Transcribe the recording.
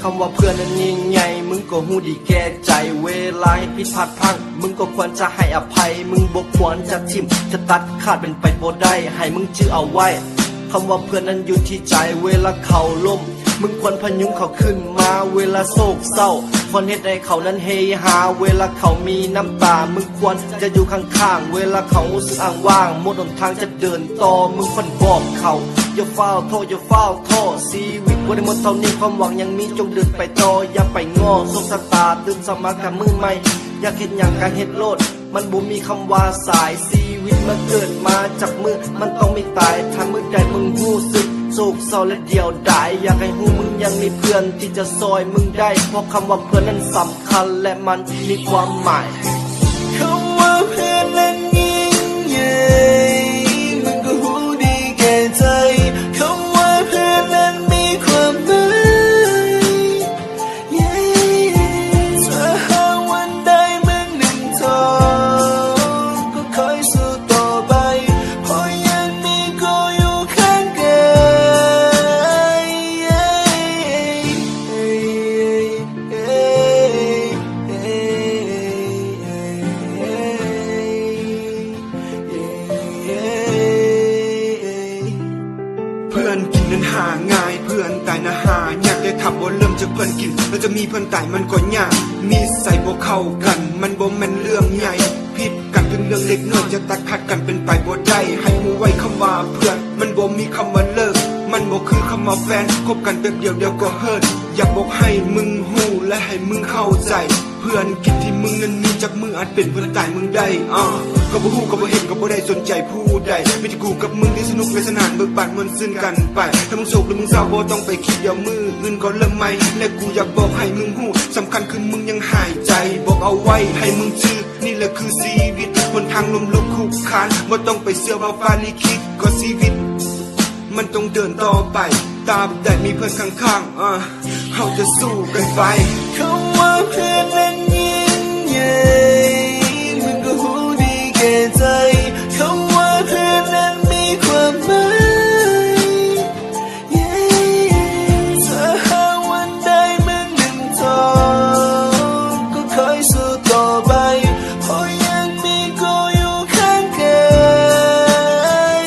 คำว่าเพื่อนนั้นยิ่งใหญ่มึงก็หูดีแก่ใจเวลาผิดพลาดพลั้งมึงก็ควรจะให้อภัยมึงบ่ควรจะทิ่มจะตัดขาดเป็นไปบ่ได้ให้มึงจื้อเอาไว้คำว่าเพื่อนนั้นอยู่ที่ใจเวลาเขาล้มมึงควรพยุงเขาขึ้นมาเวลาโศกเศร้าควรเฮ็ดให้เขานั้นเฮฮาเวลาเขามีน้ำตามึงควรจะอยู่ข้างๆเวลาเขารู้สึกอ้างว้างหมดหนทางจะเดินต่อมึงควรบอกเขาอย่าเฝ้าโทษอย่าเฝ้าโทษชีวิตบ่ได้หมดเท่านี้ความหวังยังมีจงเดินไปต่ออย่าไปง้อโชคชะตาตื่นสมากับมือใหม่อยากเฮ็ดหยังก็เฮ็ดโลดมันบ่มีคำว่าสายชีวิตมันเกิดมาจากมือมันต้องไม่ตายถ้ามือใดมึงรู้สึกโศกเศร้าและเดียวดายอยากให้หูมึงยังมีเพื่อนที่จะซอยมึงได้เพราะคำว่าเพื่อนนั้นสำคัญและมันมีความหมายคำว่าเพื่อนนั้นยิ่งใหญ่มึงก็หูดีแก่ใจคำว่าเพื่อนนั้นมีความหมายถ้าหากวันใดมึงหนึ่งทองก็คอยสู้ต่อไปเพราะยังมีกูอยู่ข้างกายเพื่อนกินนั้นหาง่ายเพื่อนตายนะหายากได้ทับบ่เริ่มจากเพื่อนกินแล้วจะมีเพื่อนตายมันก็ยากนิสัยบ่เข้ากันมันบ่แม่นเรื่องใหญ่ผิดกันเป็นเรื่องเล็กน้อยจะตัดขาดกันเป็นไปบ่ได้ให้หูไว้คำว่าเพื่อนมันบ่มีคำว่าเลิกมันบ่คือคำว่าแฟนคบกันแป๊บเดียวเดี๋ยวก็เฮิร์ตอยากบอกให้มึงหูและให้มึงเข้าใจเพื่อนกินที่มึงนั้นมีจากมืออาจเป็นเพื่อนตายมึงได้ก็บ่ฮู้ก็บ่เห็นก็บ่ได้สนใจผู้ใดไม่ใช่กูกับมึงที่สนุกและสนานเบิกบานมันซึ้งกันไปถ้ามึงโศกหรือมึงเศร้าบ่ต้องไปคิดเดี๋ยวมืออื่นก็เริ่มใหม่และกูอยากบอกให้มึงฮู้สำคัญคือมึงยังหายใจบอกเอาไว้ให้มึงชื่อนี่แหละคือชีวิตบนทางลมลุกคุกคานบ่ต้องไปเชื่อว่าฟ้าลิขิตก็ชีวิตมันต้องเดินต่อไปตามแต่มีเพื่อนข้างๆเขาจะสู้กันไปคำว่าเพื่อนนั้นยิ่งใหญ่มึงก็หูดีแก่ใจคำว่าเพื่อนนั้นมีความหมายถ้าหากวันใดมึงหนึ่งทองก็คอยสู้ต่อไปเพราะยังมีกูอยู่ข้างกาย